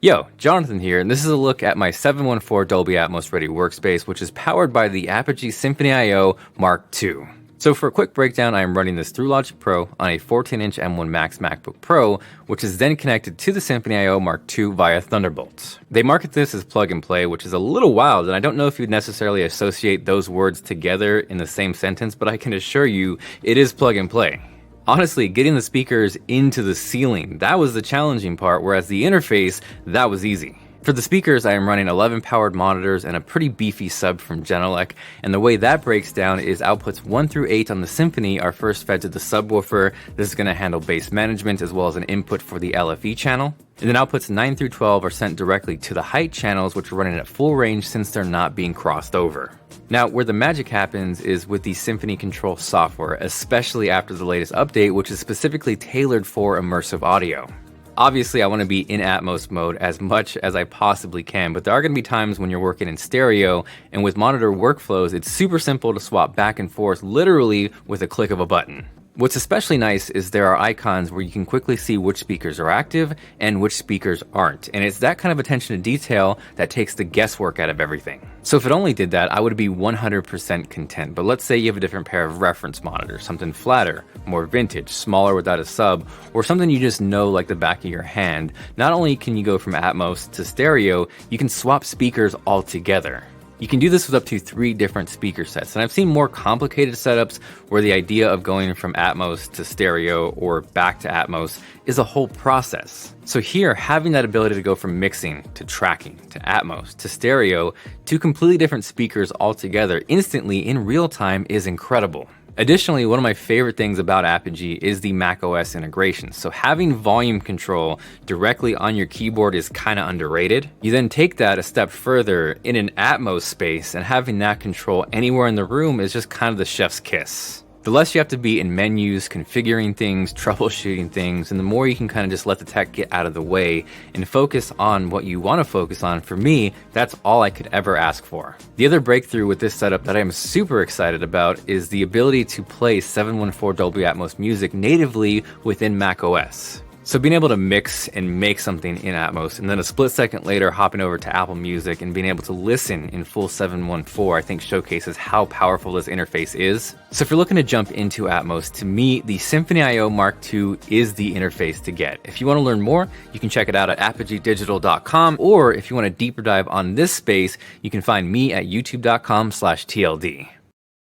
Yo, Jonathan here, and this is a look at my 714 Dolby Atmos Ready workspace, which is powered by the Apogee Symphony IO Mark II. So for a quick breakdown, I am running this through Logic Pro on a 14-inch M1 Max MacBook Pro, which is then connected to the Symphony IO Mark II via Thunderbolt. They market this as plug and play, which is a little wild, and I don't know if you'd necessarily associate those words together in the same sentence, but I can assure you it is plug and play. Honestly, getting the speakers into the ceiling, that was the challenging part, whereas the interface, that was easy. For the speakers, I am running 11 powered monitors and a pretty beefy sub from Genelec, and the way that breaks down is outputs 1 through 8 on the Symphony are first fed to the subwoofer. This is going to handle bass management as well as an input for the LFE channel. And then outputs 9 through 12 are sent directly to the height channels, which are running at full range since they're not being crossed over. Now, where the magic happens is with the Symphony Control software, especially after the latest update, which is specifically tailored for immersive audio. Obviously, I want to be in Atmos mode as much as I possibly can, but there are going to be times when you're working in stereo, and with monitor workflows, it's super simple to swap back and forth literally with a click of a button. What's especially nice is there are icons where you can quickly see which speakers are active and which speakers aren't, and it's that kind of attention to detail that takes the guesswork out of everything. So if it only did that, I would be 100% content, but let's say you have a different pair of reference monitors, something flatter, more vintage, smaller without a sub, or something you just know like the back of your hand. Not only can you go from Atmos to stereo, you can swap speakers altogether. You can do this with up to 3 different speaker sets, and I've seen more complicated setups where the idea of going from Atmos to stereo or back to Atmos is a whole process. So here, having that ability to go from mixing to tracking to Atmos to stereo, 2 completely different speakers altogether instantly in real time is incredible. Additionally, one of my favorite things about Apogee is the macOS integration. So having volume control directly on your keyboard is kind of underrated. You then take that a step further in an Atmos space, and having that control anywhere in the room is just kind of the chef's kiss. The less you have to be in menus, configuring things, troubleshooting things, and the more you can kind of just let the tech get out of the way and focus on what you want to focus on. For me, that's all I could ever ask for. The other breakthrough with this setup that I'm super excited about is the ability to play 714 Dolby Atmos music natively within macOS. So being able to mix and make something in Atmos, and then a split second later hopping over to Apple Music and being able to listen in full 714, I think showcases how powerful this interface is. So if you're looking to jump into Atmos, to me, the Symphony IO Mark II is the interface to get. If you want to learn more, you can check it out at apogeedigital.com, or if you want a deeper dive on this space, you can find me at youtube.com/TLD.